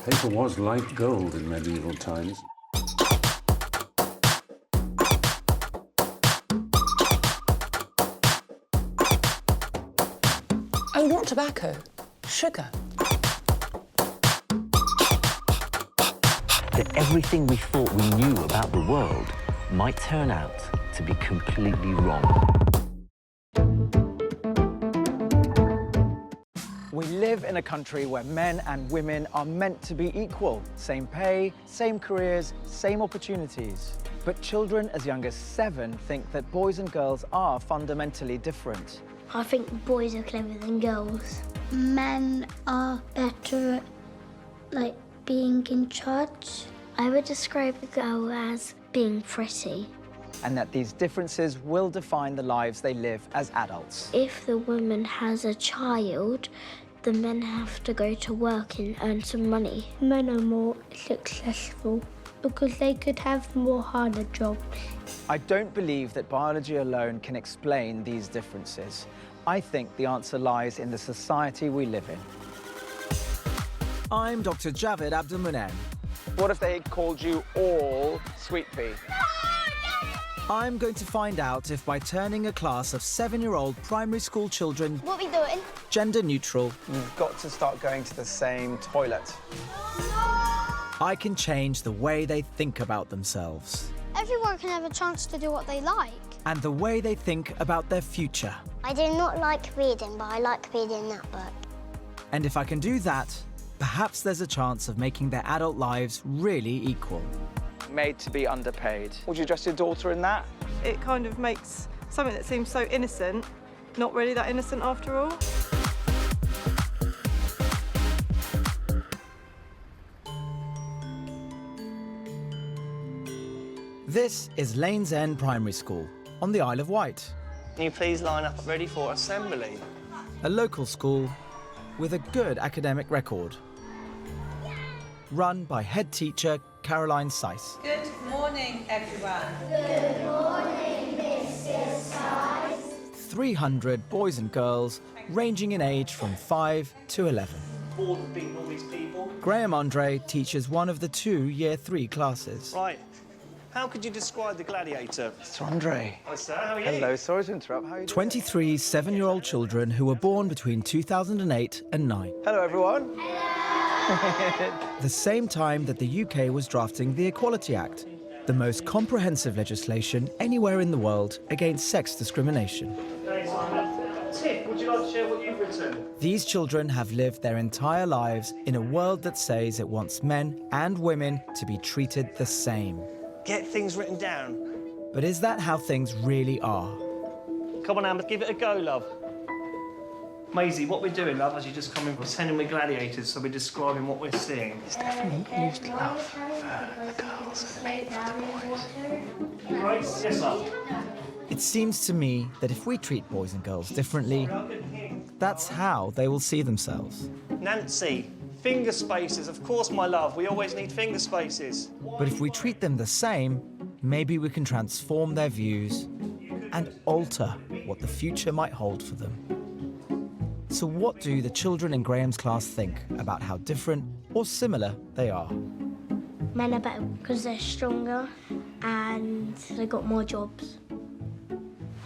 Paper was like gold in medieval times. Oh, not tobacco. Sugar. That everything we thought we knew about the world might turn out to be completely wrong. We live in a country where men and women are meant to be equal. Same pay, same careers, same opportunities. But children as young as 7 think that boys and girls are fundamentally different. I think boys are cleverer than girls. Men are better at, like, being in charge. I would describe a girl as being pretty. And that these differences will define the lives they live as adults. If the woman has a child, the men have to go to work and earn some money. Men are more successful because they could have more harder jobs. I don't believe that biology alone can explain these differences. I think the answer lies in the society we live in. I'm Dr. Javid Abelmoneim. What if they called you all Sweet Pea? I'm going to find out if by turning a class of 7-year-old primary school children What are we doing? gender neutral, you've got to start going to the same toilet. I can change the way they think about themselves Everyone can have a chance to do what they like. and the way they think about their future. I do not like reading, but I like reading that book. And if I can do that, perhaps there's a chance of making their adult lives really equal. Made to be underpaid. Would you dress your daughter in that? It kind of makes something that seems so innocent not really that innocent after all. This is Lanes End Primary School on the Isle of Wight, Can you please line up ready for assembly? a local school with a good academic record. Run by head teacher Caroline Seiss. Good morning, everyone. 300 boys and girls ranging in age from 5 to 11. Bored of beating all these people? Graham Andre teaches one of the 2 Year 3 classes. Right. How could you describe the gladiator? Mr. Andre. Hi, sir. How are you? Hello, sorry to interrupt. How are you doing? 23 7-year-old children who were born between 2008 and 9. Hello, everyone. The same time that the UK was drafting the Equality Act, the most comprehensive legislation anywhere in the world against sex discrimination. Tiff, would you like to share what you've written? These children have lived their entire lives in a world that says it wants men and women to be treated the same. Get things written down. But is that how things really are? Come on, Amber, give it a go, love. Maisie, what we're doing, love, as you just come in, we're sending with gladiators, so we're describing what we're seeing. It's definitely used love for the girls and hate for the boys. Right? Yes, love. It seems to me that if we treat boys and girls differently, that's how they will see themselves. Nancy, finger spaces. Of course, my love, we always need finger spaces. But if we treat them the same, maybe we can transform their views and alter what the future might hold for them. So what do the children in Graham's class think about how different or similar they are? Men are better because they're stronger and they got more jobs.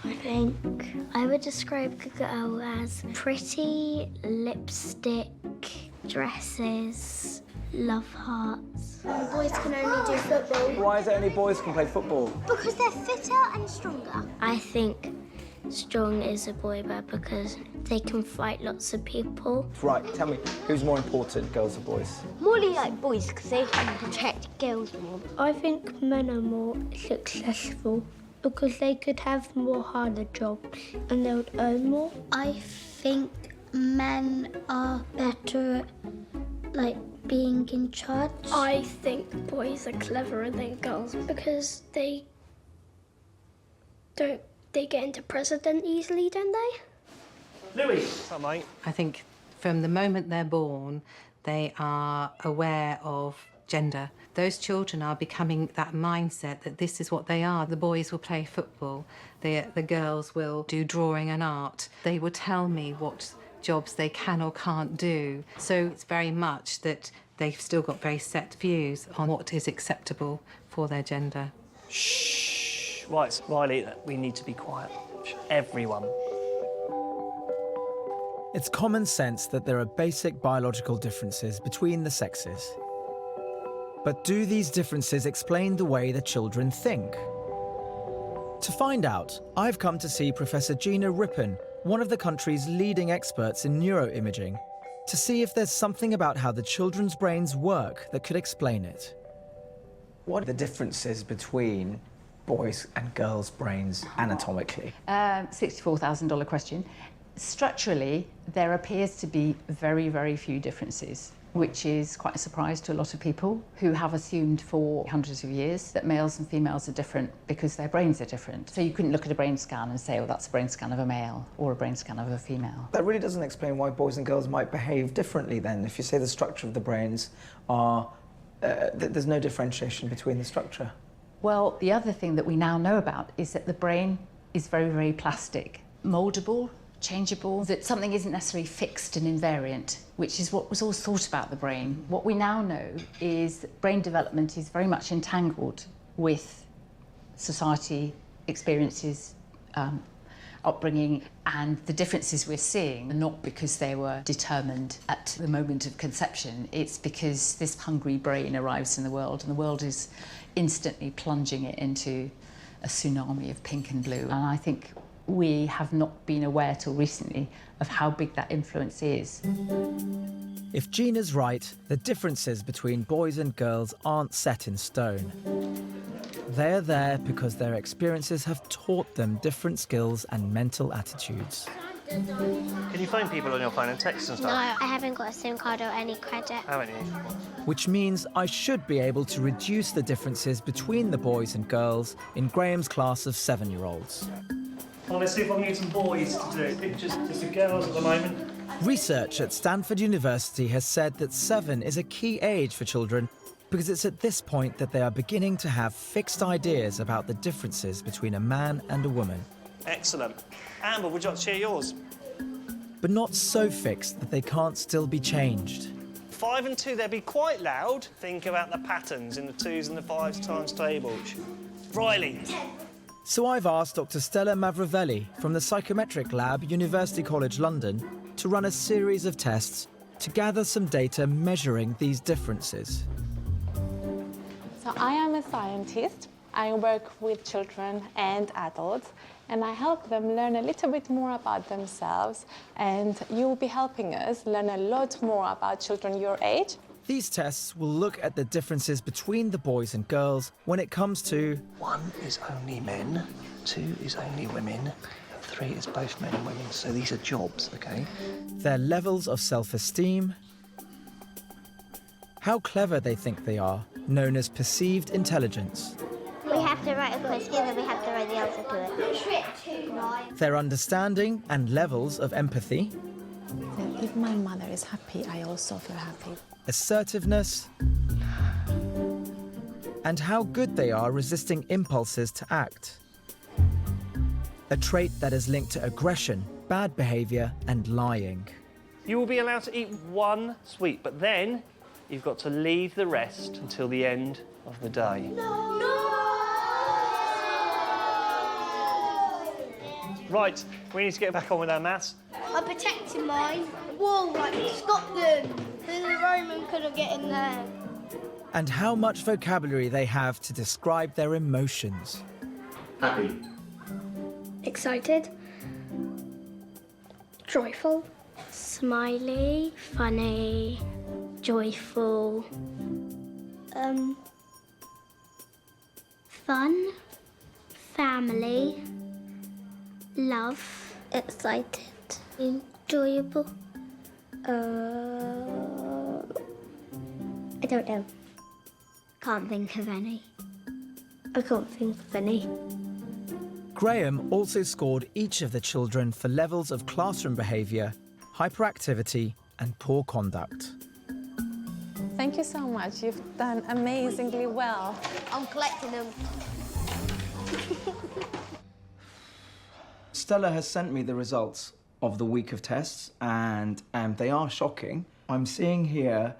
I think I would describe a girl as pretty, lipstick, dresses, love hearts. Boys can only do football. Why is it only boys can play football? Because they're fitter and stronger. I think strong is a boy bear because they can fight lots of people. Right, tell me, who's more important, girls or boys? More like boys because they can protect girls more. I think men are more successful because they could have more harder jobs and they would earn more. I think men are better at, like, being in charge. I think boys are cleverer than girls because they get into president easily, don't they? Louis. Hi, mate. I think from the moment they're born, they are aware of gender. Those children are becoming that mindset that this is what they are. The boys will play football, the girls will do drawing and art. They will tell me what jobs they can or can't do. So it's very much that they've still got very set views on what is acceptable for their gender. Shh. Right, Riley, we need to be quiet. Everyone. It's common sense that there are basic biological differences between the sexes. But do these differences explain the way the children think? To find out, I've come to see Professor Gina Rippon, one of the country's leading experts in neuroimaging, to see if there's something about how the children's brains work that could explain it. What are the differences between boys' and girls' brains anatomically? $64,000 question. Structurally, there appears to be very, very few differences, which is quite a surprise to a lot of people who have assumed for hundreds of years that males and females are different because their brains are different. So you couldn't look at a brain scan and say, oh, that's a brain scan of a male or a brain scan of a female. That really doesn't explain why boys and girls might behave differently then. If you say the structure of the brains are, there's no differentiation between the structure. Well, the other thing that we now know about is that the brain is very, very plastic, mouldable, changeable, that something isn't necessarily fixed and invariant, which is what was always thought about the brain. What we now know is that brain development is very much entangled with society, experiences, upbringing, and the differences we're seeing are not because they were determined at the moment of conception. It's because this hungry brain arrives in the world, and the world is instantly plunging it into a tsunami of pink and blue. And I think we have not been aware till recently of how big that influence is. If Gina's right, the differences between boys and girls aren't set in stone. They're there because their experiences have taught them different skills and mental attitudes. Can you phone people on your phone and text and stuff? No, I haven't got a SIM card or any credit. Haven't you? Which means I should be able to reduce the differences between the boys and girls in Graham's class of 7-year-olds. Well, let's see if I can get some boys to do pictures. Just the girls at the moment. Research at Stanford University has said that 7 is a key age for children because it's at this point that they are beginning to have fixed ideas about the differences between a man and a woman. Excellent. Amber, would you like to share yours? But not so fixed that they can't still be changed. 5 and 2, they'll be quite loud. Think about the patterns in the 2s and the 5s times tables. Riley. So I've asked Dr. Stella Mavrovelli from the Psychometric Lab, University College London, to run a series of tests to gather some data measuring these differences. So I am a scientist. I work with children and adults, and I help them learn a little bit more about themselves, and you'll be helping us learn a lot more about children your age. These tests will look at the differences between the boys and girls when it comes to 1 is only men, 2 is only women, and 3 is both men and women. So these are jobs, OK? their levels of self-esteem, how clever they think they are, known as perceived intelligence, We have to write a question and we have to write the answer to it. their understanding and levels of empathy, And if my mother is happy, I also feel happy. assertiveness, and how good they are resisting impulses to act. A trait that is linked to aggression, bad behaviour and lying. You will be allowed to eat 1 sweet, but then you've got to leave the rest until the end of the day. Right, we need to get back on with our maths. I'm protecting mine. Wall, like, stop them. The Roman couldn't get in there. And how much vocabulary they have to describe their emotions. Happy. Excited. Joyful. Smiley. Funny. Joyful. Fun. Family. Love. Excited. Enjoyable. I don't know. Can't think of any. I can't think of any. Graham also scored each of the children for levels of classroom behaviour, hyperactivity and poor conduct. Thank you so much. You've done amazingly well. I'm collecting them. Stella has sent me the results of the week of tests, and they are shocking. I'm seeing here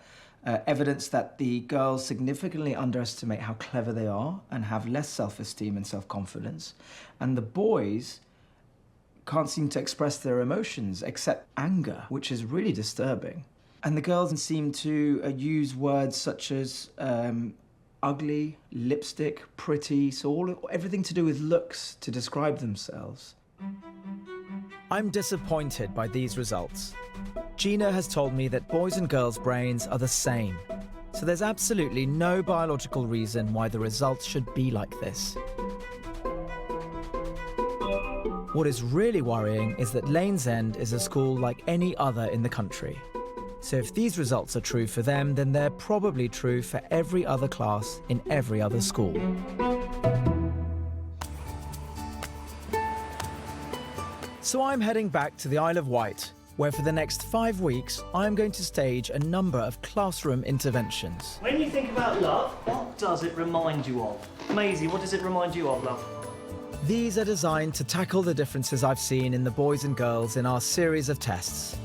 evidence that the girls significantly underestimate how clever they are and have less self-esteem and self-confidence. And the boys can't seem to express their emotions except anger, which is really disturbing. And the girls seem to use words such as ugly, lipstick, pretty, so everything to do with looks to describe themselves. I'm disappointed by these results. Gina has told me that boys' and girls' brains are the same, so there's absolutely no biological reason why the results should be like this. What is really worrying is that Lane's End is a school like any other in the country. So if these results are true for them, then they're probably true for every other class in every other school. So I'm heading back to the Isle of Wight, where for the next 5 weeks, I'm going to stage a number of classroom interventions. When you think about love, what does it remind you of? Maisie, what does it remind you of, love? These are designed to tackle the differences I've seen in the boys and girls in our series of tests,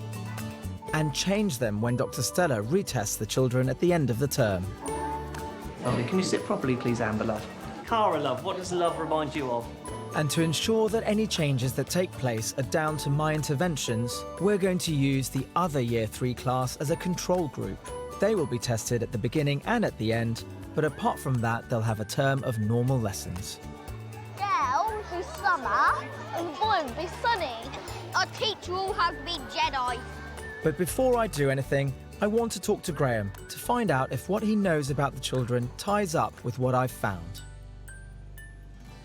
and change them when Dr. Stella retests the children at the end of the term. Lovely. Can you sit properly, please, Amber, love? Cara, love, what does love remind you of? And to ensure that any changes that take place are down to my interventions, we're going to use the other Year 3 class as a control group. They will be tested at the beginning and at the end, but apart from that, they'll have a term of normal lessons. Girl will be summer and boy will be sunny. I'll teach you all how to be Jedi. But before I do anything, I want to talk to Graham to find out if what he knows about the children ties up with what I've found.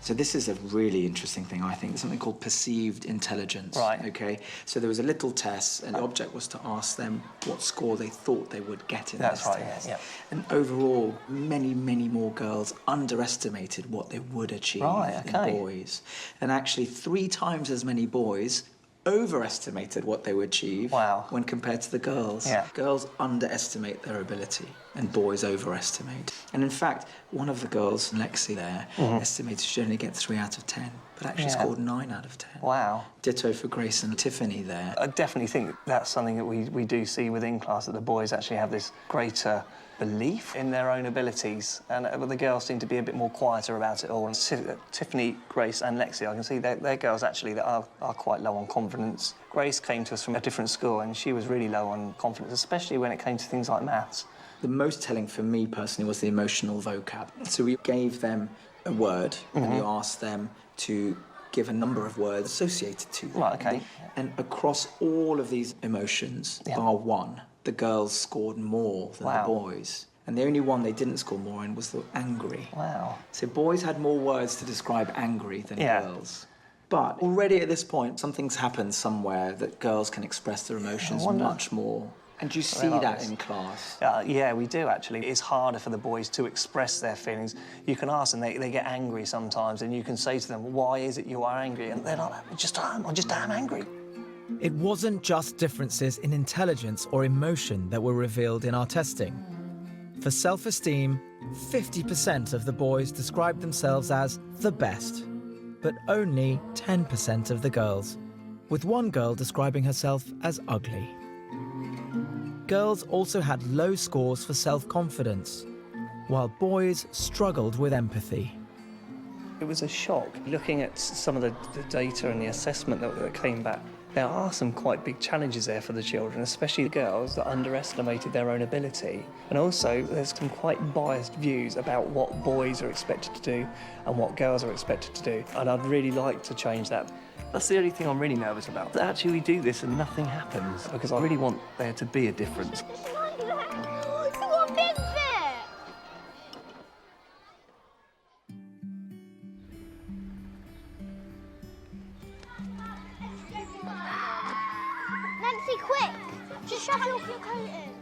So this is a really interesting thing, I think. There's something called perceived intelligence. Right. Okay. So there was a little test, and the object was to ask them what score they thought they would get in this test. Yeah. And overall, many, many more girls underestimated what they would achieve than boys. And actually, 3 times as many boys overestimated what they would achieve when compared to the girls. Yeah. Girls underestimate their ability and boys overestimate. And in fact, one of the girls, Lexi there, estimated she'd only get 3 out of 10, but actually scored 9 out of 10. Wow. Ditto for Grace and Tiffany there. I definitely think that's something that we do see within class, that the boys actually have this greater belief in their own abilities, and the girls seem to be a bit more quieter about it all. And Tiffany, Grace and Lexi, I can see they're girls actually that are quite low on confidence. Grace came to us from a different school and she was really low on confidence, especially when it came to things like maths. The most telling for me personally was the emotional vocab. So we gave them a word and you asked them to give a number of words associated to them. Right, okay. And across all of these emotions, bar one, the girls scored more than the boys. And the only one they didn't score more in was the angry. Wow. So boys had more words to describe angry than girls. But already at this point, something's happened somewhere that girls can express their emotions much more. And do you see that in class? Yeah, we do, actually. It's harder for the boys to express their feelings. You can ask them, they get angry sometimes, and you can say to them, why is it you are angry? And they're like, I just am angry. It wasn't just differences in intelligence or emotion that were revealed in our testing. For self-esteem, 50% of the boys described themselves as the best, but only 10% of the girls, with one girl describing herself as ugly. Girls also had low scores for self-confidence, while boys struggled with empathy. It was a shock. Looking at some of the data and the assessment that came back, there are some quite big challenges there for the children, especially the girls that underestimated their own ability. And also, there's some quite biased views about what boys are expected to do and what girls are expected to do. And I'd really like to change that. That's the only thing I'm really nervous about. That actually we do this and nothing happens, because I really want there to be a difference. Come on, big bit! Nancy, quick! Just shuffle off your coat in.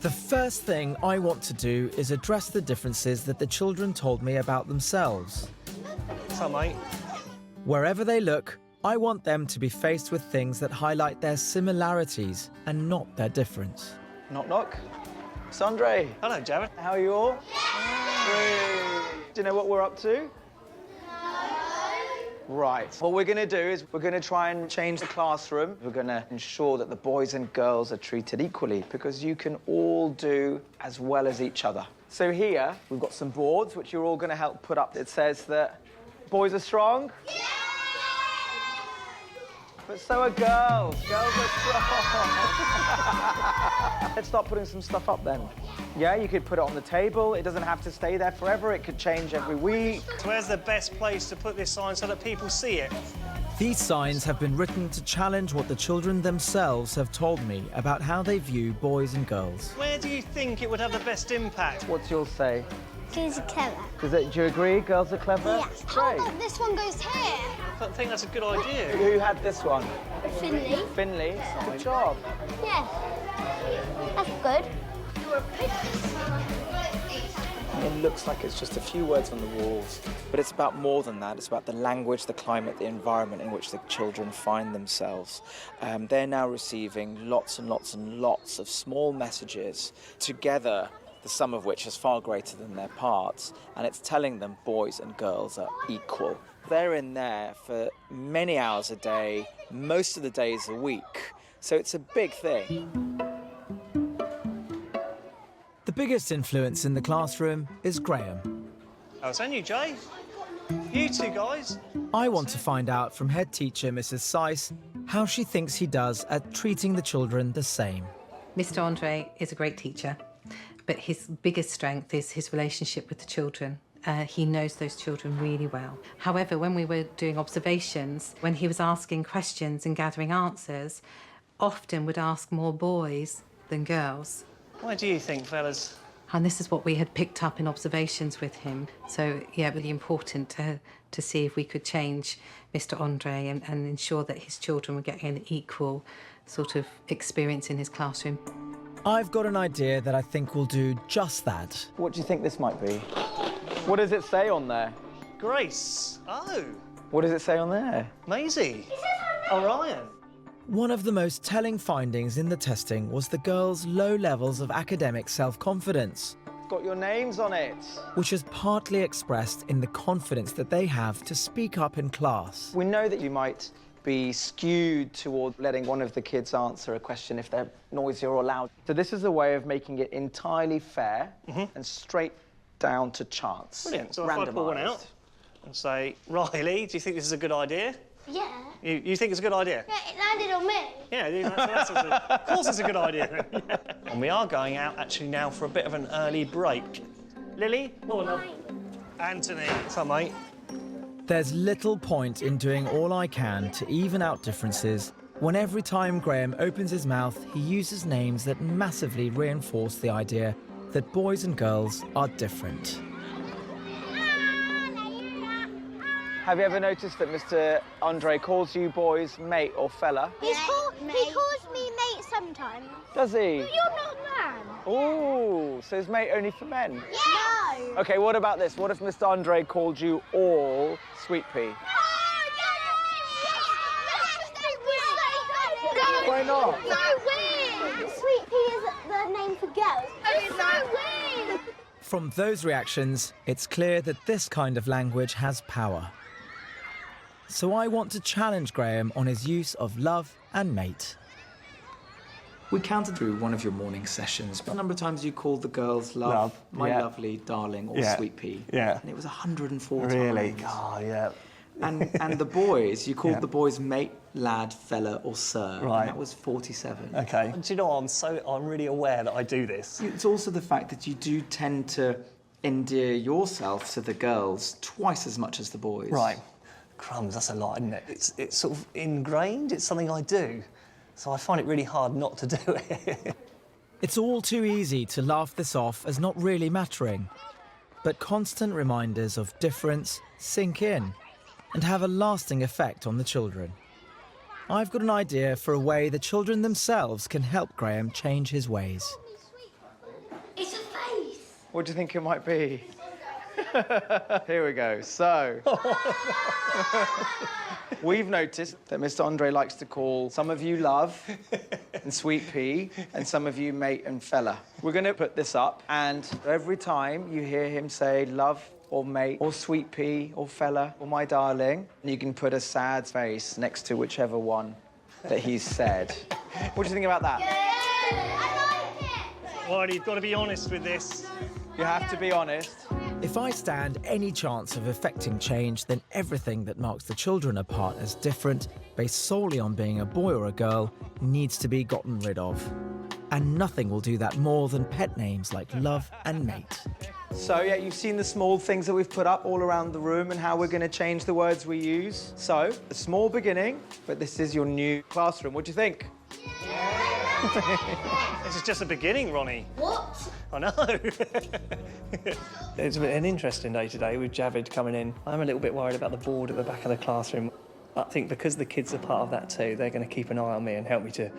The first thing I want to do is address the differences that the children told me about themselves. What's up, mate? Wherever they look, I want them to be faced with things that highlight their similarities and not their difference. Knock, knock. Sandre. Hello, Javid. How are you all? Yeah. Do you know what we're up to? No. Right. What we're going to do is we're going to try and change the classroom. We're going to ensure that the boys and girls are treated equally because you can all do as well as each other. So here, we've got some boards which you're all going to help put up. It says that boys are strong. Yeah! But so are girls. Girls are strong. Let's start putting some stuff up then. Yeah, you could put it on the table. It doesn't have to stay there forever. It could change every week. So where's the best place to put this sign so that people see it? These signs have been written to challenge what the children themselves have told me about how they view boys and girls. Where do you think it would have the best impact? What's yours say? Girls are clever. Do you agree? Girls are clever? Yes. How about this one goes here? I think that's a good idea. Who had this one? Finley. Finley. Good job. Yeah. That's good. It looks like it's just a few words on the walls, but it's about more than that. It's about the language, the climate, the environment in which the children find themselves. They're now receiving lots and lots and lots of small messages together, the sum of which is far greater than their parts, and it's telling them boys and girls are equal. They're in there for many hours a day, most of the days a week, so it's a big thing. The biggest influence in the classroom is Graham. Oh, it's on you, Jay. You two guys. I want to find out from head teacher Mrs. Seiss how she thinks he does at treating the children the same. Mr. Andre is a great teacher, but his biggest strength is his relationship with the children. He knows those children really well. However, when we were doing observations, when he was asking questions and gathering answers, often would ask more boys than girls. Why do you think, fellas? And this is what we had picked up in observations with him. So, yeah, really important to see if we could change Mr. Andre and ensure that his children were getting an equal sort of experience in his classroom. I've got an idea that I think will do just that. What do you think this might be? What does it say on there? Grace. Oh. What does it say on there? Maisie. Orion. One of the most telling findings in the testing was the girls' low levels of academic self-confidence. Got your names on it. Which is partly expressed in the confidence that they have to speak up in class. We know that you might be skewed toward letting one of the kids answer a question if they're noisy or loud. So this is a way of making it entirely fair and straight down to chance. Brilliant. So if I pull one out and say, Riley, do you think this is a good idea? Yeah. You think it's a good idea? Yeah, it landed on me. Yeah, of course it's a good idea. Yeah. And we are going out actually now for a bit of an early break. Lily? More love. Anthony. What's up, mate? There's little point in doing all I can to even out differences when every time Graham opens his mouth, he uses names that massively reinforce the idea that boys and girls are different. Have you ever noticed that Mr. Andre calls you boys mate or fella? He calls me mate sometimes. Does he? But you're not man. Oh, so is mate only for men? Yeah. No. OK, what about this? What if Mr. Andre called you all Sweet Pea? Why not? No way! Sweet Pea is the name for girls. It's no way! From those reactions, it's clear that this kind of language has power. So I want to challenge Graham on his use of love and mate. We counted through one of your morning sessions, a number of times you called the girls love, my lovely darling, or sweet pea. Yeah. And it was 104 Really? times. Oh, yeah. And the boys, you called the boys mate, lad, fella, or sir. Right. And that was 47. OK. Do you know what? I'm really aware that I do this. It's also the fact that you do tend to endear yourself to the girls twice as much as the boys. Right. Crumbs, that's a lot, isn't it? It's sort of ingrained. It's something I do. So I find it really hard not to do it. It's all too easy to laugh this off as not really mattering. But constant reminders of difference sink in and have a lasting effect on the children. I've got an idea for a way the children themselves can help Graham change his ways. It's a face. What do you think it might be? Here we go. So, we've noticed that Mr. Andre likes to call some of you love and sweet pea and some of you mate and fella. We're going to put this up, and every time you hear him say love or mate, or sweet pea, or fella, or my darling. And you can put a sad face next to whichever one that he's said. What do you think about that? Riley, you've got to be honest with this. You have to be honest. If I stand any chance of effecting change, then everything that marks the children apart as different, based solely on being a boy or a girl, needs to be gotten rid of. And nothing will do that more than pet names like love and mate. So, yeah, you've seen the small things that we've put up all around the room and how we're going to change the words we use. So, a small beginning, but this is your new classroom. What do you think? This is just a beginning, Ronnie. What? I know. It's an interesting day today with Javid coming in. I'm a little bit worried about the board at the back of the classroom. I think because the kids are part of that too, they're going to keep an eye on me and help me to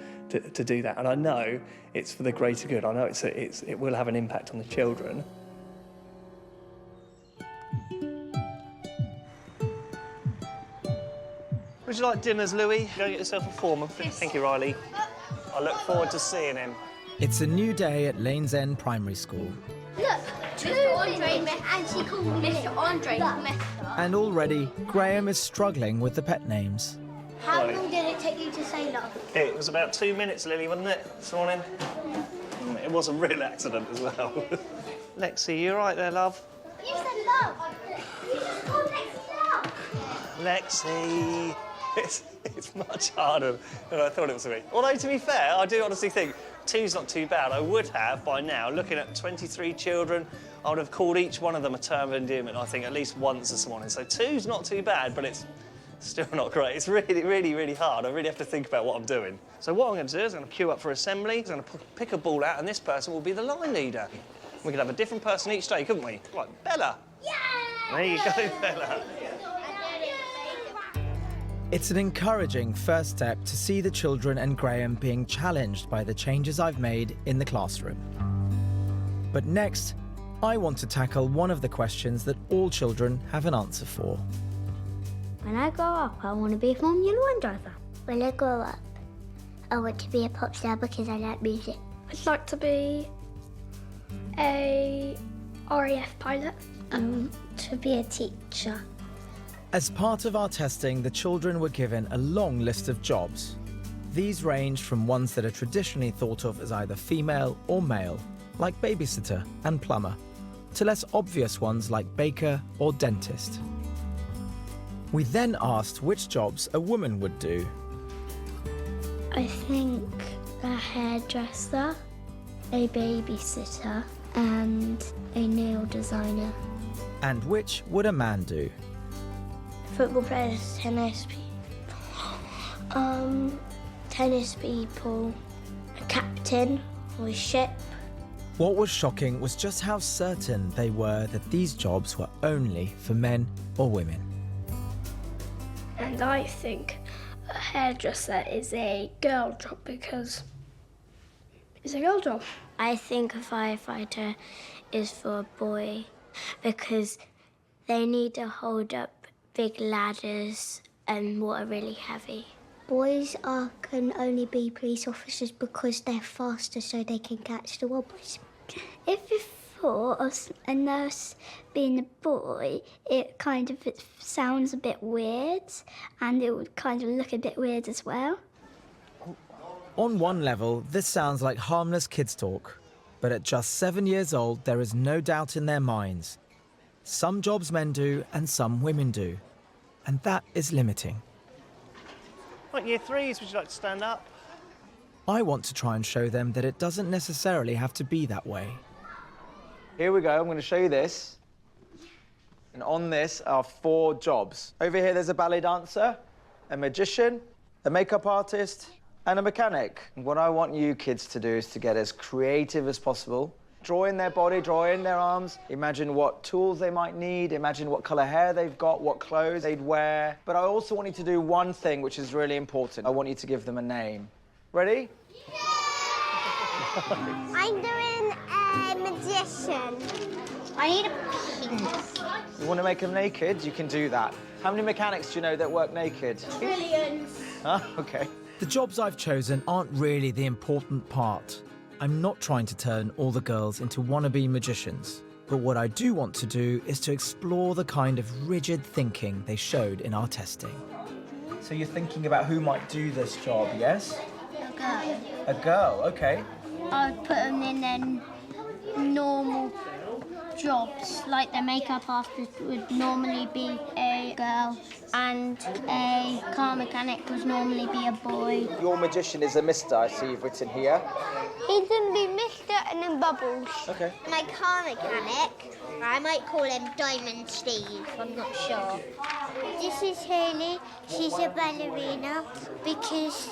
do that. And I know it's for the greater good. I know it will have an impact on the children. Would you like dinners, Louis? Go get yourself a form. Thank you, Riley. I look forward to seeing him. It's a new day at Lane's End Primary School. Look, Mr. Andre and she called Mr. Andre messed up. And already, Graham is struggling with the pet names. How long did it take you to say love? It was about 2 minutes, Lily, wasn't it, this morning? It was a real accident as well. Lexi, you all right there, love? You said love. You just called Lexi love. Lexi. It's much harder than I thought it was going to be. Although, to be fair, I do honestly think 2's not too bad. I would have, by now, looking at 23 children, I would have called each one of them a term of endearment, I think, at least once this morning. So 2's not too bad, but it's still not great. It's really, really, really hard. I really have to think about what I'm doing. So what I'm going to do is I'm going to queue up for assembly. I'm going to pick a ball out, and this person will be the line leader. We could have a different person each day, couldn't we? Like Bella. Yeah! There you go, Bella. It's an encouraging first step to see the children and Graham being challenged by the changes I've made in the classroom. But next, I want to tackle one of the questions that all children have an answer for. When I grow up, I want to be a Formula One driver. When I grow up, I want to be a pop star because I like music. I'd like to be a RAF pilot. To be a teacher. As part of our testing, the children were given a long list of jobs. These ranged from ones that are traditionally thought of as either female or male, like babysitter and plumber, to less obvious ones like baker or dentist. We then asked which jobs a woman would do. I think a hairdresser, a babysitter, and a nail designer. And which would a man do? Football players, tennis people, a captain or a ship. What was shocking was just how certain they were that these jobs were only for men or women. And I think a hairdresser is a girl job because it's a girl job. I think a firefighter is for a boy because they need to hold up big ladders and what are really heavy. Boys can only be police officers because they're faster so they can catch the robbers. If you thought of a nurse being a boy, it sounds a bit weird and it would kind of look a bit weird as well. On one level, this sounds like harmless kids talk, but at just 7 years old, there is no doubt in their minds. Some jobs men do and some women do, and that is limiting. Right, year 3s, would you like to stand up? I want to try and show them that it doesn't necessarily have to be that way. Here we go, I'm going to show you this. And on this are 4 jobs. Over here there's a ballet dancer, a magician, a makeup artist, and a mechanic. And what I want you kids to do is to get as creative as possible. Draw in their body, draw in their arms. Imagine what tools they might need. Imagine what colour hair they've got, what clothes they'd wear. But I also want you to do one thing which is really important. I want you to give them a name. Ready? Yeah! I'm doing a magician. I need a piece. You want to make them naked? You can do that. How many mechanics do you know that work naked? Millions. Huh? OK. The jobs I've chosen aren't really the important part. I'm not trying to turn all the girls into wannabe magicians, But what I do want to do is to explore the kind of rigid thinking they showed in our testing. So you're thinking about who might do this job, yes? A girl. A girl, okay. I would put them in their normal jobs, like the makeup artist would normally be a girl and a car mechanic would normally be a boy. Your magician is a mister, I see you've written here. He can be Mr. and then Bubbles. Okay. My car mechanic, I might call him Diamond Steve, I'm not sure. This is Haley. She's a ballerina because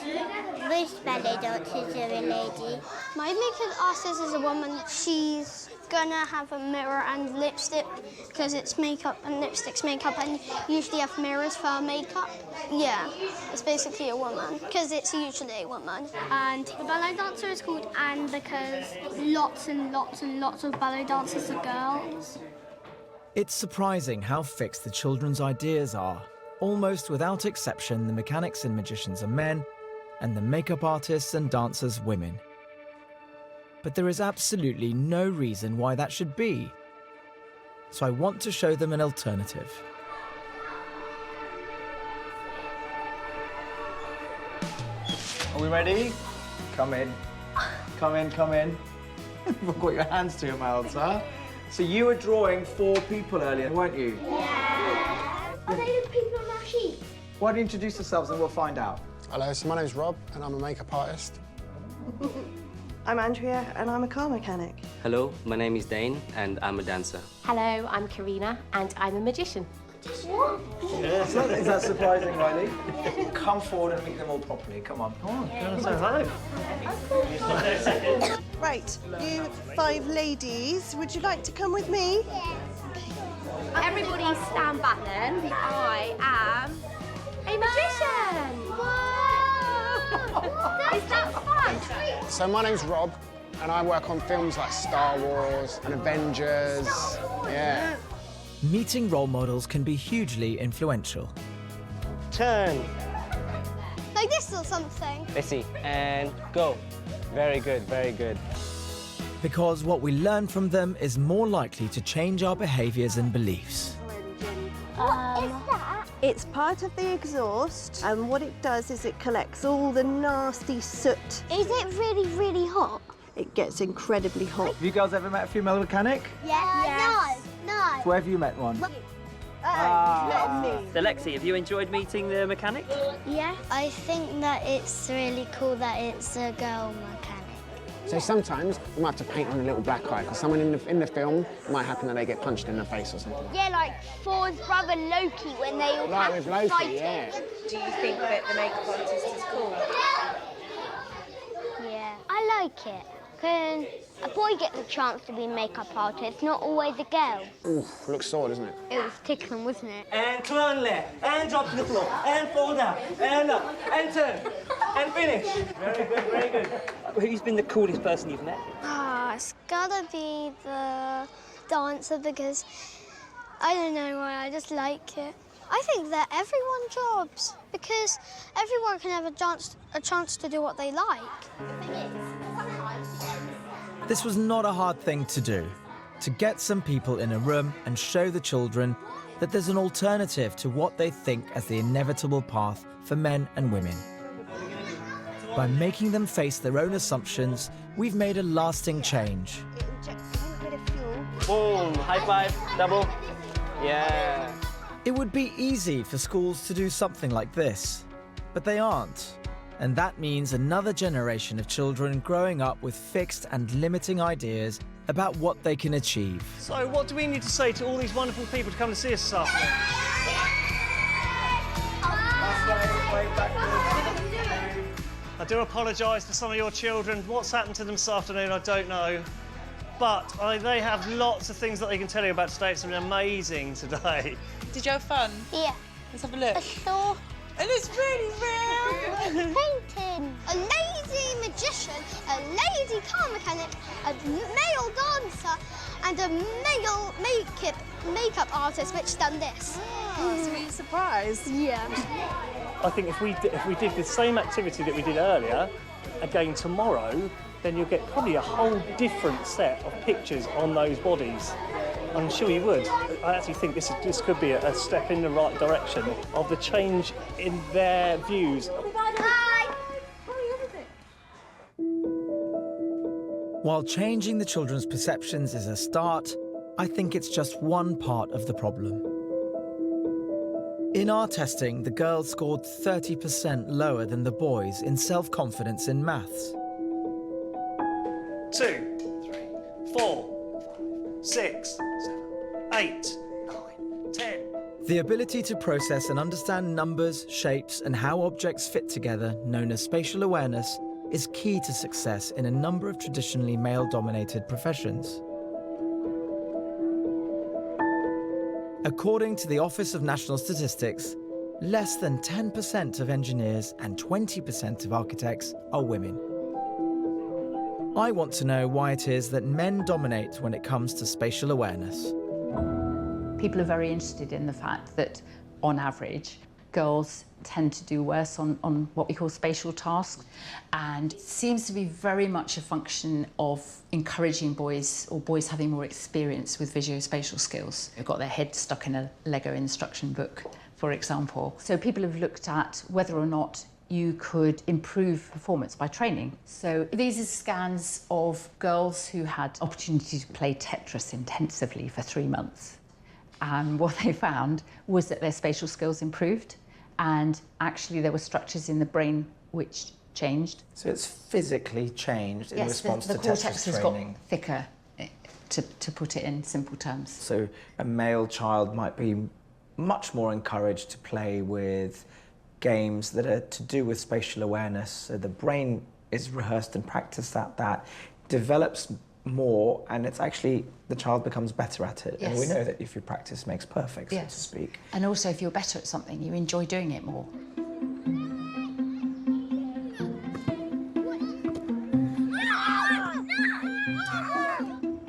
most ballet dancers are a lady. My makeup artist is a woman. She's gonna have a mirror and lipstick because it's makeup and lipstick's makeup and usually have mirrors for makeup. Yeah, it's basically a woman because it's usually a woman. And the ballet dancer is called Anne because lots and lots and lots of ballet dancers are girls. It's surprising how fixed the children's ideas are. Almost without exception, the mechanics and magicians are men, and the makeup artists and dancers women. But there is absolutely no reason why that should be. So I want to show them an alternative. Are we ready? Come in. Come in, come in. You've got your hands to your mouths, huh? So you were drawing 4 people earlier, weren't you? Yeah. Are they the people on our sheet? Why don't you introduce yourselves and we'll find out. Hello, so my name's Rob and I'm a makeup artist. I'm Andrea and I'm a car mechanic. Hello, my name is Dane and I'm a dancer. Hello, I'm Karina and I'm a magician. Is that surprising, Riley? Come forward and meet them all properly. Come on. Come on. Say hello. Right, you 5 ladies, would you like to come with me? Everybody stand back then. I am a magician. Whoa! Is that fun? So my name's Rob and I work on films like Star Wars and Avengers. Yeah. Meeting role models can be hugely influential. Turn. Like this or something. Let's see. And go. Very good, very good. Because what we learn from them is more likely to change our behaviours and beliefs. What is that? It's part of the exhaust, and what it does is it collects all the nasty soot. Is it really, really hot? It gets incredibly hot. Have you girls ever met a female mechanic? Yes. No. Where have you met one? Not me. So Lexi, have you enjoyed meeting the mechanic? Yeah. I think that it's really cool that it's a girl mechanic. So sometimes you might have to paint on a little black eye because someone in the film it might happen that they get punched in the face or something. Yeah, like Thor's brother Loki when they all Like have with to Loki, fight yeah. it. Do you think that the makeup artist is cool? Yeah, I like it. Because a boy gets a chance to be makeup artist, not always a girl. Oof, looks sore, doesn't it? It was tickling, wasn't it? And turn left, and drop to the floor, and fall down, and up, and turn, and finish. Very good, very good. Who's been the coolest person you've met? It's gotta be the dancer because I don't know why, I just like it. I think that everyone jobs because everyone can have a chance to do what they like. This was not a hard thing to do, to get some people in a room and show the children that there's an alternative to what they think as the inevitable path for men and women. By making them face their own assumptions, we've made a lasting change. It injects a little bit of fuel. Boom, high five, double. Yeah. It would be easy for schools to do something like this, but they aren't. And that means another generation of children growing up with fixed and limiting ideas about what they can achieve. So what do we need to say to all these wonderful people to come to see us this afternoon? I do apologise to some of your children. What's happened to them this afternoon, I don't know. But they have lots of things that they can tell you about today. It's been amazing today. Did you have fun? Yeah. Let's have a look. I saw And it's really real. painting. A lazy magician, a lazy car mechanic, a male dancer, and a male makeup artist which done this. So were you surprised? Yeah. I think if we did the same activity that we did earlier, again tomorrow, then you'll get probably a whole different set of pictures on those bodies. I'm sure you would. I actually think this could be a step in the right direction of the change in their views. While changing the children's perceptions is a start, I think it's just one part of the problem. In our testing, the girls scored 30% lower than the boys in self-confidence in maths. 2, 3, 4, 6, 7, 8, 9, 10. The ability to process and understand numbers, shapes, and how objects fit together, known as spatial awareness, is key to success in a number of traditionally male-dominated professions. According to the Office of National Statistics, less than 10% of engineers and 20% of architects are women. I want to know why it is that men dominate when it comes to spatial awareness. People are very interested in the fact that, on average, girls tend to do worse on what we call spatial tasks, and it seems to be very much a function of encouraging boys, or boys having more experience with visuospatial skills. They've got their head stuck in a Lego instruction book, for example. So people have looked at whether or not you could improve performance by training. So these are scans of girls who had opportunity to play Tetris intensively for 3 months. And what they found was that their spatial skills improved, and actually there were structures in the brain which changed. So it's physically changed in response to Tetris training? Yes, the cortex has got thicker, to put it in simple terms. So a male child might be much more encouraged to play with games that are to do with spatial awareness. So the brain is rehearsed and practiced at that, develops more, and it's actually, the child becomes better at it. Yes. And we know that if you practice makes perfect, Yes. so to speak. And also, if you're better at something, you enjoy doing it more.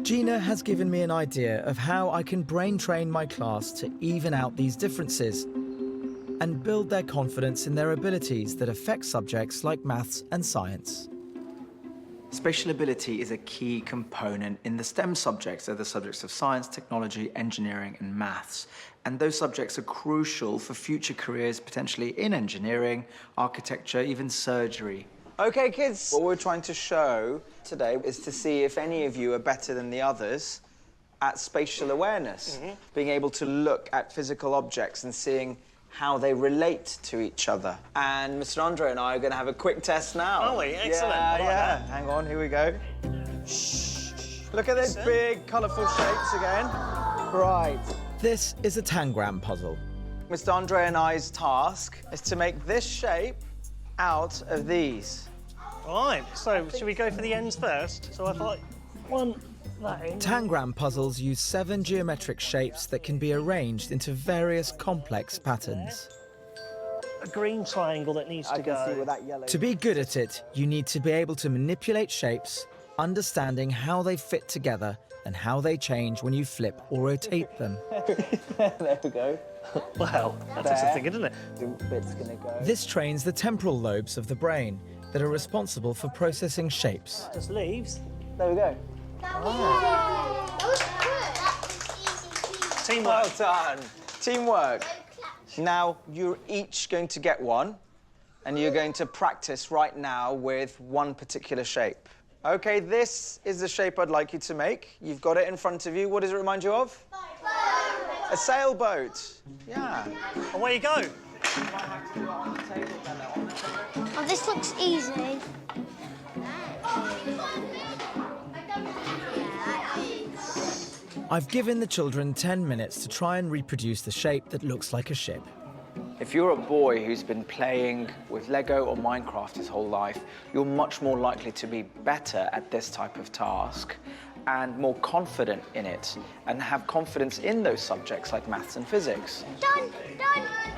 Gina has given me an idea of how I can brain train my class to even out these differences and build their confidence in their abilities that affect subjects like maths and science. Spatial ability is a key component in the STEM subjects. They're the subjects of science, technology, engineering, and maths. And those subjects are crucial for future careers, potentially in engineering, architecture, even surgery. OK, kids, what we're trying to show today is to see if any of you are better than the others at spatial awareness, being able to look at physical objects and seeing how they relate to each other. And Mr. Andre and I are going to have a quick test now. Are we? Excellent. Yeah. Hang on, here we go. Look at those big, colourful shapes again. Right. This is a tangram puzzle. Mr. Andre and I's task is to make this shape out of these. Right, so should we go for the ends first? So if I want that end. Tangram puzzles use 7 geometric shapes that can be arranged into various complex patterns. A green triangle that needs to go. I can see where that yellow... To be good at it, you need to be able to manipulate shapes, understanding how they fit together and how they change when you flip or rotate them. There we go. Wow, that's interesting, isn't it? The bit's gonna go. This trains the temporal lobes of the brain that are responsible for processing shapes. Just leaves. There we go. Teamwork. Well done. Teamwork. Now, you're each going to get one, and you're going to practice right now with one particular shape. OK, this is the shape I'd like you to make. You've got it in front of you. What does it remind you of? A sailboat. Yeah. Away you go. Oh, this looks easy. I've given the children 10 minutes to try and reproduce the shape that looks like a ship. If you're a boy who's been playing with Lego or Minecraft his whole life, you're much more likely to be better at this type of task and more confident in it and have confidence in those subjects like maths and physics. Done.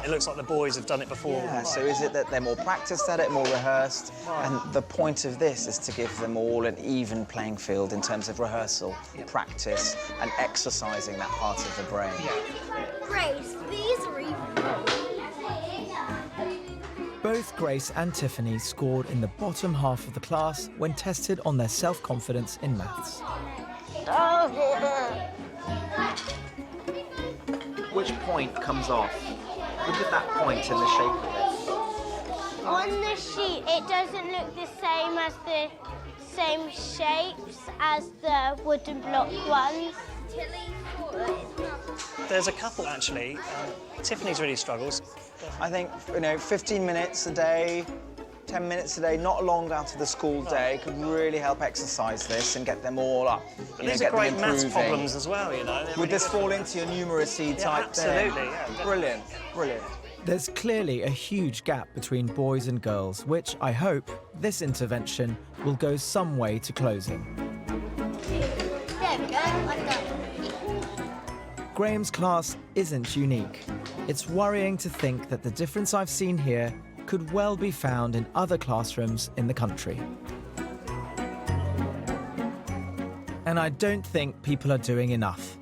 It looks like the boys have done it before. Yeah, so is it that they're more practiced at it, more rehearsed? And the point of this is to give them all an even playing field in terms of rehearsal, practice, and exercising that part of the brain. Grace, these are even. Both Grace and Tiffany scored in the bottom half of the class when tested on their self-confidence in maths. Which point comes off? Look at that point in the shape of it. On the sheet, it doesn't look the same as the same shapes as the wooden block ones. There's a couple, actually. Tiffany's really struggles. I think, 15 minutes a day, 10 minutes a day, not long out of the school day, could really help exercise this and get them all up. But these are great maths problems as well, Would this fall into your numeracy type thing? Absolutely, yeah. Brilliant, brilliant. There's clearly a huge gap between boys and girls, which I hope this intervention will go some way to closing. There we go, I'm done. Graham's class isn't unique. It's worrying to think that the difference I've seen here could well be found in other classrooms in the country. And I don't think people are doing enough,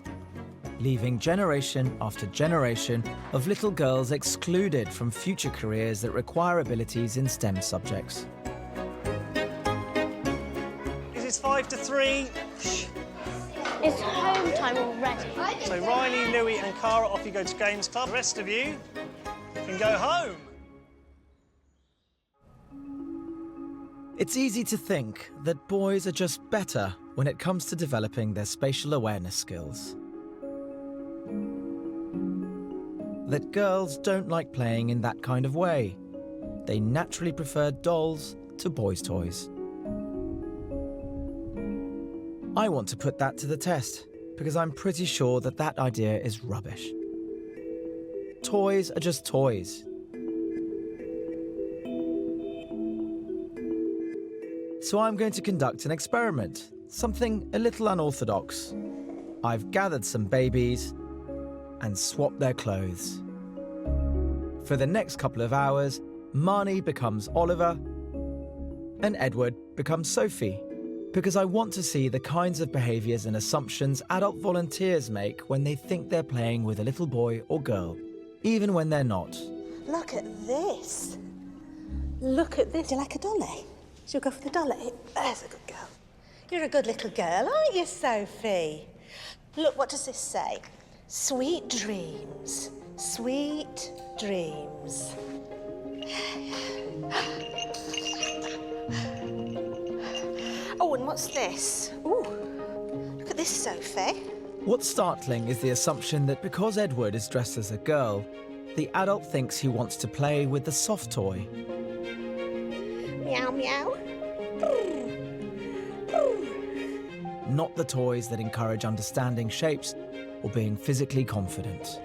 leaving generation after generation of little girls excluded from future careers that require abilities in STEM subjects. This is 5 to 3. It's home time already. So Riley, Louis and Cara, off you go to Games Club. The rest of you can go home. It's easy to think that boys are just better when it comes to developing their spatial awareness skills. That girls don't like playing in that kind of way. They naturally prefer dolls to boys' toys. I want to put that to the test because I'm pretty sure that that idea is rubbish. Toys are just toys. So I'm going to conduct an experiment, something a little unorthodox. I've gathered some babies and swapped their clothes. For the next couple of hours, Marnie becomes Oliver and Edward becomes Sophie, because I want to see the kinds of behaviours and assumptions adult volunteers make when they think they're playing with a little boy or girl, even when they're not. Look at this. Look at this. Do you like a dolly? She'll go for the dolly. There's a good girl. You're a good little girl, aren't you, Sophie? Look, what does this say? Sweet dreams. Sweet dreams. Oh, and what's this? Ooh, look at this, Sophie. What's startling is the assumption that because Edward is dressed as a girl, the adult thinks he wants to play with the soft toy. Meow, meow. Not the toys that encourage understanding shapes or being physically confident.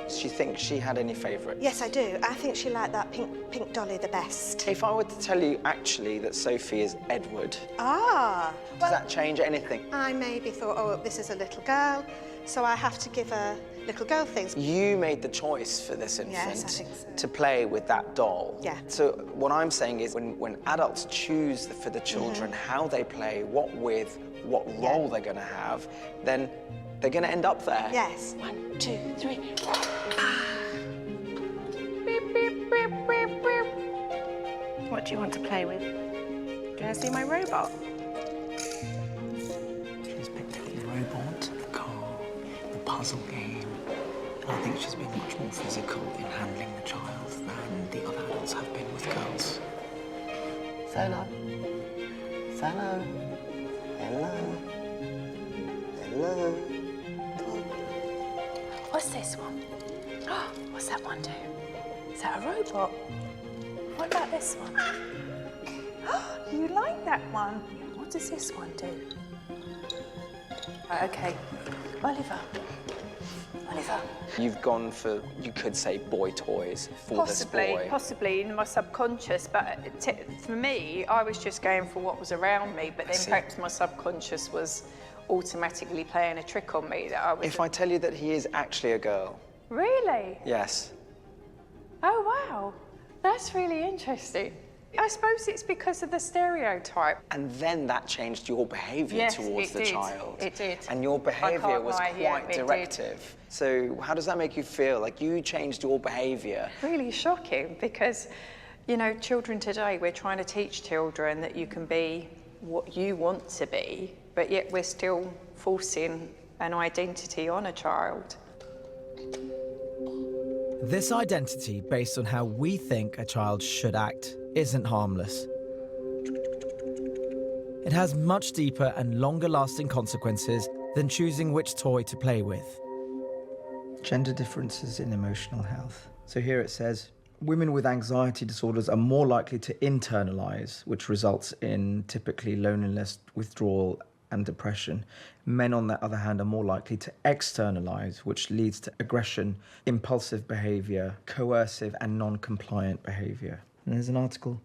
Does she think she had any favourites? Yes, I do. I think she liked that pink dolly the best. If I were to tell you, actually, that Sophie is Edward, Ah. does that change anything? I maybe thought, oh, this is a little girl, so I have to give her little girl things. You made the choice for this infant Yes, I think so. to play with that doll. Yeah. So what I'm saying is when adults choose for the children how they play, what with, what role they're going to have, then they're going to end up there. Yes. 1, 2, 3. What do you want to play with? Do you want to see my robot? She's picked up the robot, the car, the puzzle game. And I think she's been much more physical in handling the child than the other adults have been with girls. Say hello. Say hello. Hello. Hello. What's this one? What's that one do? Is that a robot? What about this one? You like that one? What does this one do? Right, okay. Oliver. Oliver. You've gone for, you could say, boy toys for this boy. Possibly in my subconscious, but for me, I was just going for what was around me, but then perhaps my subconscious was automatically playing a trick on me that I was... If I tell you that he is actually a girl. Really? Yes. Oh, wow. That's really interesting. I suppose it's because of the stereotype. And then that changed your behaviour towards the child. It did. And your behaviour was lie, quite directive. So how does that make you feel? Like you changed your behaviour? Really shocking because, you know, children today, we're trying to teach children that you can be what you want to be, but yet we're still forcing an identity on a child. This identity, based on how we think a child should act, isn't harmless. It has much deeper and longer-lasting consequences than choosing which toy to play with. Gender differences in emotional health. So here it says, women with anxiety disorders are more likely to internalize, which results in typically loneliness, withdrawal, and depression. Men, on the other hand, are more likely to externalize, which leads to aggression, impulsive behavior, coercive and non-compliant behavior. And there's an article,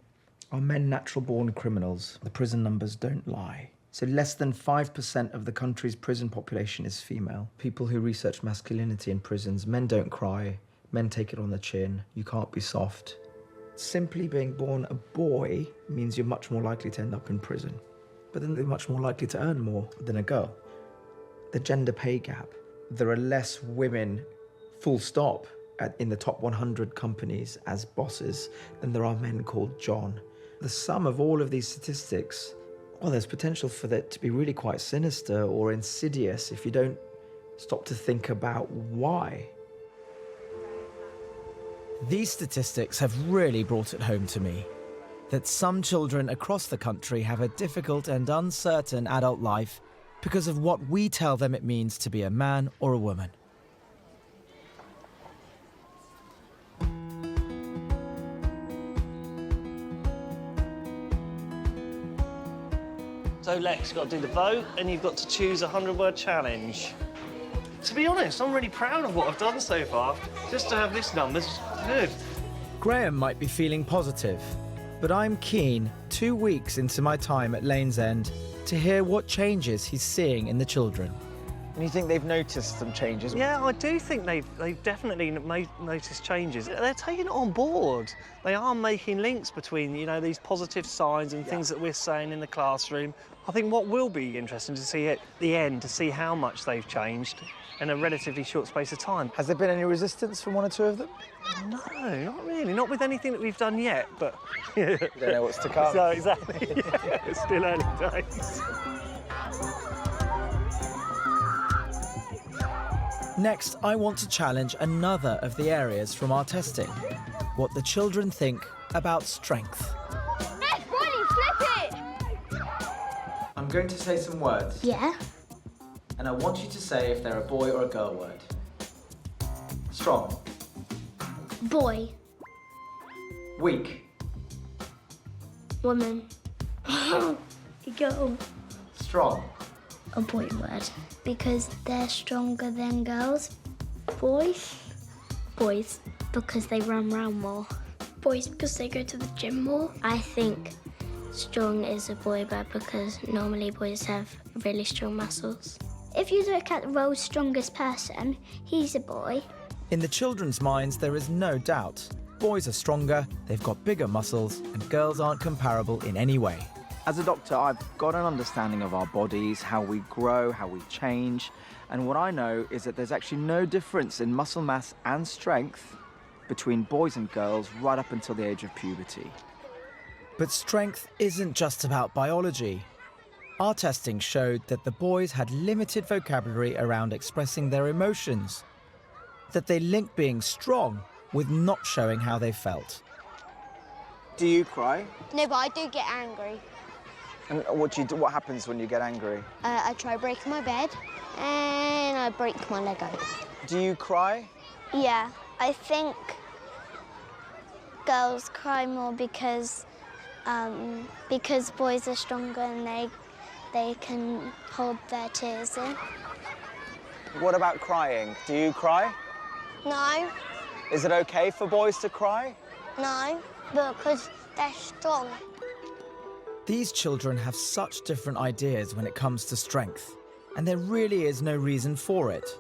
are men natural-born criminals? The prison numbers don't lie. So less than 5% of the country's prison population is female. People who research masculinity in prisons, men don't cry, men take it on the chin, you can't be soft. Simply being born a boy means you're much more likely to end up in prison. But then they're much more likely to earn more than a girl. The gender pay gap. There are less women, full stop, in the top 100 companies as bosses than there are men called John. The sum of all of these statistics, well, there's potential for that to be really quite sinister or insidious if you don't stop to think about why. These statistics have really brought it home to me, that some children across the country have a difficult and uncertain adult life because of what we tell them it means to be a man or a woman. So Lex, you've got to do the vote and you've got to choose a 100-word challenge. To be honest, I'm really proud of what I've done so far. Just to have this number's good. Graham might be feeling positive, but I'm keen, 2 weeks into my time at Lane's End, to hear what changes he's seeing in the children. And you think they've noticed some changes? Yeah, I do think they've definitely noticed changes. They're taking it on board. They are making links between, you know, these positive signs and things that we're saying in the classroom. I think what will be interesting to see at the end, to see how much they've changed in a relatively short space of time. Has there been any resistance from one or two of them? No, not really. Not with anything that we've done yet, but... You don't know what's to come. So, exactly. Yeah, it's still early days. Next, I want to challenge another of the areas from our testing, what the children think about strength. Yes, Ronnie, flip it! I'm going to say some words. Yeah? And I want you to say if they're a boy or a girl word. Strong. Boy. Weak. Woman. Girl. Strong. A boy word. Because they're stronger than girls. Boys. Boys, because they run around more. Boys, because they go to the gym more. I think strong is a boy word because normally boys have really strong muscles. If you look at the world's strongest person, he's a boy. In the children's minds, there is no doubt. Boys are stronger, they've got bigger muscles, and girls aren't comparable in any way. As a doctor, I've got an understanding of our bodies, how we grow, how we change. And what I know is that there's actually no difference in muscle mass and strength between boys and girls right up until the age of puberty. But strength isn't just about biology. Our testing showed that the boys had limited vocabulary around expressing their emotions, that they linked being strong with not showing how they felt. Do you cry? No, but I do get angry. And what happens when you get angry? I try breaking my bed and I break my Lego. Do you cry? Yeah, I think girls cry more because boys are stronger and they can hold their tears in. What about crying? Do you cry? No. Is it okay for boys to cry? No, because they're strong. These children have such different ideas when it comes to strength, and there really is no reason for it.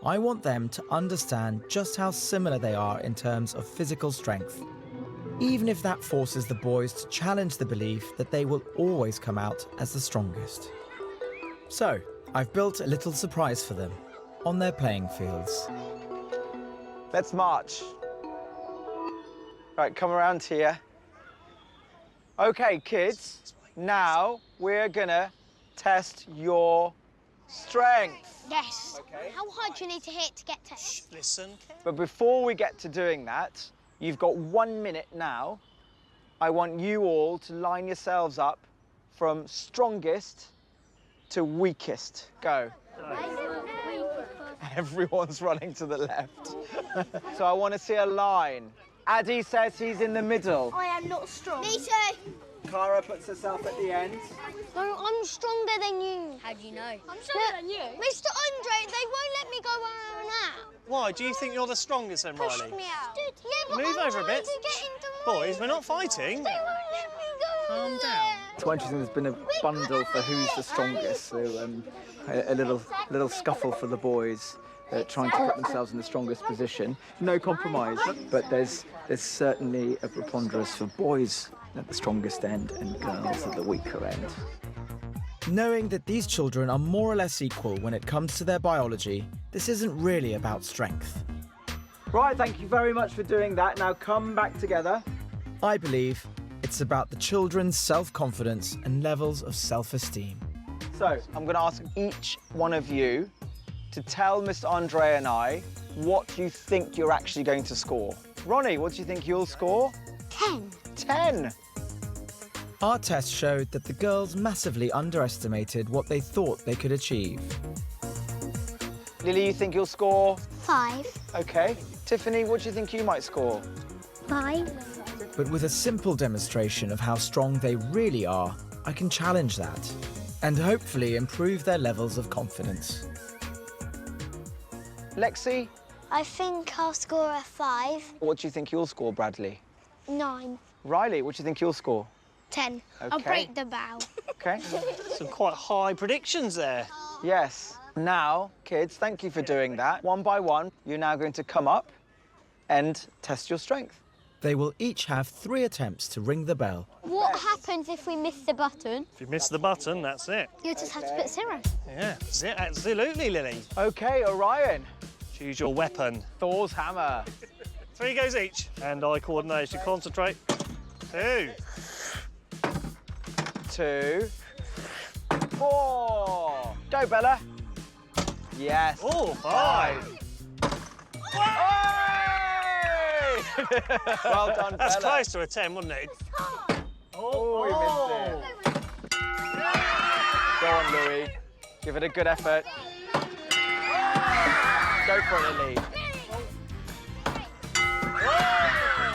I want them to understand just how similar they are in terms of physical strength, even if that forces the boys to challenge the belief that they will always come out as the strongest. So, I've built a little surprise for them on their playing fields. Let's march. Right, come around here. Okay, kids, now we're gonna test your Strength. Yes. Okay. How hard do you need to hit to get 10? Listen. But before we get to doing that, you've got 1 minute now. I want you all to line yourselves up from strongest to weakest. Go. Everyone's running to the left. So I want to see a line. Addy says he's in the middle. I am not strong. Me too. Cara puts herself at the end. No, I'm stronger than you. How do you know? I'm stronger than you. Mr. Andre, they won't let me go where I'm at. Why? Do you think you're the strongest then, Pushed Riley? me out. Yeah, but Move I'm over a trying bit. to get into Boys, we're not fighting. They won't let me go Calm there. down. It's quite interesting, there's been a bundle for who's the strongest. So a little scuffle for the boys. Trying to put themselves in the strongest position. No compromise, but there's certainly a preponderance for boys at the strongest end and girls at the weaker end. Knowing that these children are more or less equal when it comes to their biology, this isn't really about strength. Right, thank you very much for doing that. Now come back together. I believe it's about the children's self-confidence and levels of self-esteem. So I'm going to ask each one of you to tell Mr. Andre and I what you think you're actually going to score. Ronnie, what do you think you'll score? 10. 10. Our test showed that the girls massively underestimated what they thought they could achieve. Lily, you think you'll score? 5. Okay. Tiffany, what do you think you might score? 5. But with a simple demonstration of how strong they really are, I can challenge that and hopefully improve their levels of confidence. Lexi? I think I'll score a 5. What do you think you'll score, Bradley? 9. Riley, what do you think you'll score? 10. I'll Okay. break the bow. Okay. Some quite high predictions there. Yes. Now, kids, thank you for doing that. One by one, you're now going to come up and test your strength. They will each have 3 attempts to ring the bell. What happens if we miss the button? If you miss the button, that's it. You just have to put 0. Yeah, absolutely, Lily. Okay, Orion. Choose your weapon. Thor's hammer. 3 goes each. Hand-eye coordination. Concentrate. 2. 2. 4. Go, Bella. Yes. Oh, 5. Well done, That's Bella. close to a 10, wasn't it? Oh, we missed it. Go on, Louis. Give it a good effort. Go for it, Lily.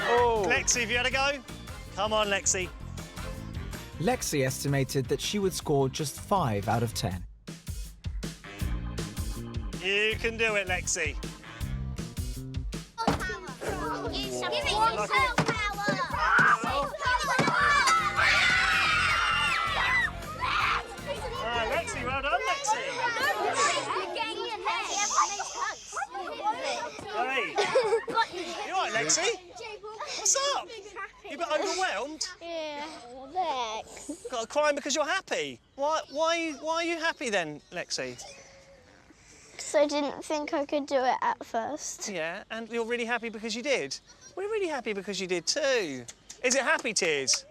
Oh. Lexi, have you had a go? Come on, Lexi. Lexi estimated that she would score just 5 out of 10. You can do it, Lexi. Give me some self-power. Lexi, well done, Lexi. Hey. You all right, Lexi? What's up? You a bit overwhelmed? Yeah. Lex. Got to cry because you're happy. Why are you happy then, Lexi? Because I didn't think I could do it at first. Yeah, and you're really happy because you did. We're really happy because you did too. Is it happy tears?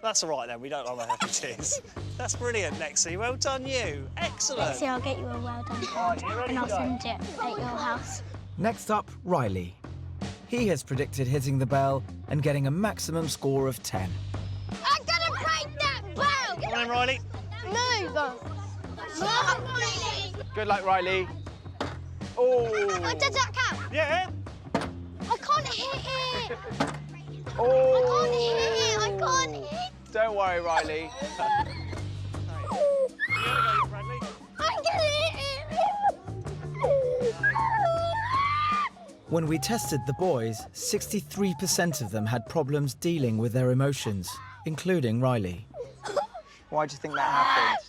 That's all right then, we don't like the happy tears. That's brilliant, Lexi. Well done you. Excellent. Lexi, I'll get you a well done card and I'll send it at your house. Next up, Riley. He has predicted hitting the bell and getting a maximum score of 10. I'm gonna break that bell! Come on, Riley. Move! Riley! Good luck, Riley. Oh. Does that count? Yeah. I can't hit it! Oh. I can't hit it! Don't worry, Riley. I'm gonna hit it! When we tested the boys, 63% of them had problems dealing with their emotions, including Riley. Why do you think that happened?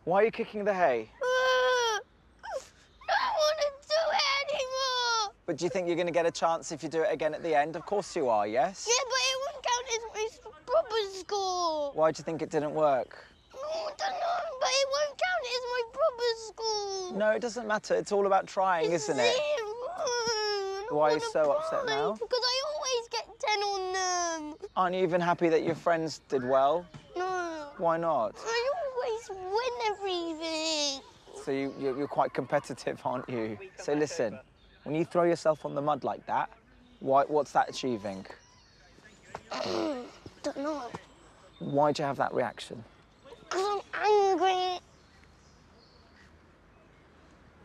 Why are you kicking the hay? I don't want to do it anymore! But do you think you're going to get a chance if you do it again at the end? Of course you are, yes? Yeah, but it won't count as my proper score. Why do you think it didn't work? I don't know, but it won't count as my proper score. No, it doesn't matter. It's all about trying, isn't it? Why are you so upset now? Because I always get 10 on them. Aren't you even happy that your friends did well? No. Why not? I always win everything. So you're quite competitive, aren't you? So listen, when you throw yourself on the mud like that, what's that achieving? Don't know. Why'd you have that reaction? Because I'm angry.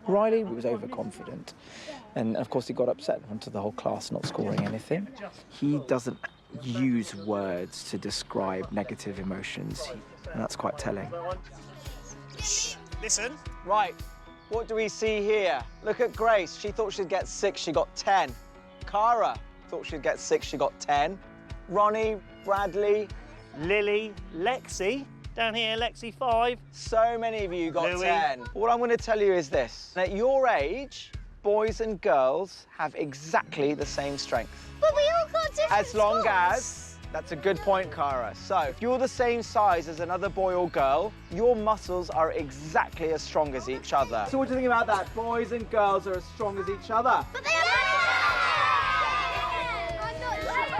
Riley was overconfident, and of course he got upset onto the whole class not scoring anything. He doesn't use words to describe negative emotions, and that's quite telling. Shh, listen. Right, what do we see here? Look at Grace. She thought she'd get 6, she got 10. Cara thought she'd get 6, she got 10. Ronnie, Bradley, Lily, Lexi. Down here, Lexi 5. So many of you got Louis. 10. What I'm going to tell you is this. At your age, boys and girls have exactly the same strength. But we all got different As long scores. as... That's a good point, Cara. So, if you're the same size as another boy or girl, your muscles are exactly as strong as each other. So what do you think about that? Boys and girls are as strong as each other. But they are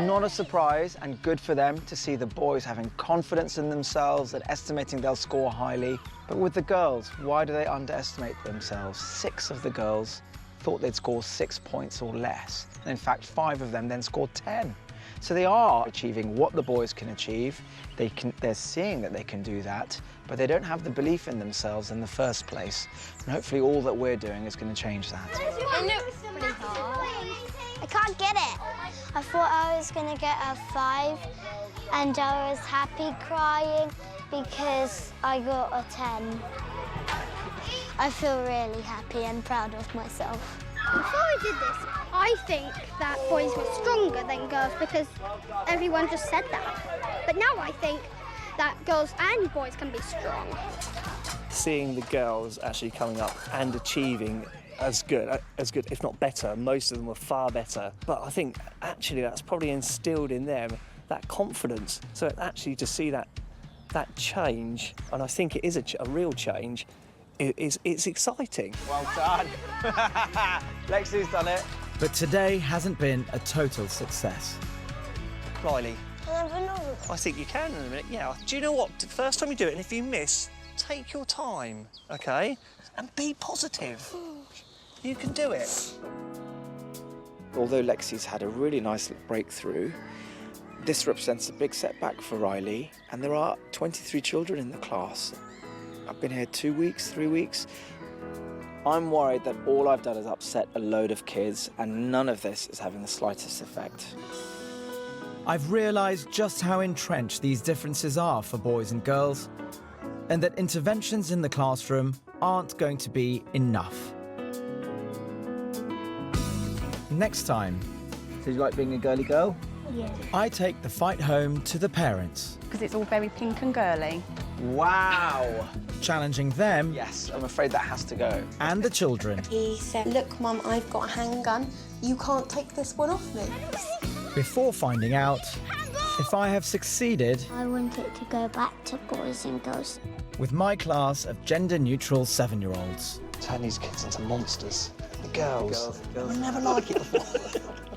Not a surprise, and good for them to see the boys having confidence in themselves and estimating they'll score highly. But with the girls, why do they underestimate themselves? 6 of the girls thought they'd score 6 points or less. And in fact, 5 of them then scored 10. So they are achieving what the boys can achieve. They're seeing that they can do that, but they don't have the belief in themselves in the first place. And hopefully all that we're doing is going to change that. I can't get it. I thought I was going to get a 5, and I was happy crying because I got a 10. I feel really happy and proud of myself. Before I did this, I think that boys were stronger than girls because everyone just said that. But now I think that girls and boys can be strong. Seeing the girls actually coming up and achieving as good, if not better. Most of them were far better. But I think actually that's probably instilled in them that confidence. So actually to see that change, and I think it is a real change, it's exciting. Well done. Lexi's done it. But today hasn't been a total success. Riley, I never know. I think you can in a minute. Yeah. Do you know what? The first time you do it, and if you miss, take your time, OK? And be positive. You can do it. Although Lexi's had a really nice breakthrough, this represents a big setback for Riley, and there are 23 children in the class. I've been here 2 weeks, 3 weeks. I'm worried that all I've done is upset a load of kids, and none of this is having the slightest effect. I've realised just how entrenched these differences are for boys and girls, and that interventions in the classroom aren't going to be enough. Next time... Did you like being a girly girl? Yeah. I take the fight home to the parents. Because it's all very pink and girly. Wow. Challenging them. Yes, I'm afraid that has to go. And the children. He said, look, Mum, I've got a handgun. You can't take this one off me. Before finding out if I have succeeded... I want it to go back to boys and girls. ...with my class of gender-neutral 7-year-olds. Turn these kids into monsters. The girls. I never liked it before.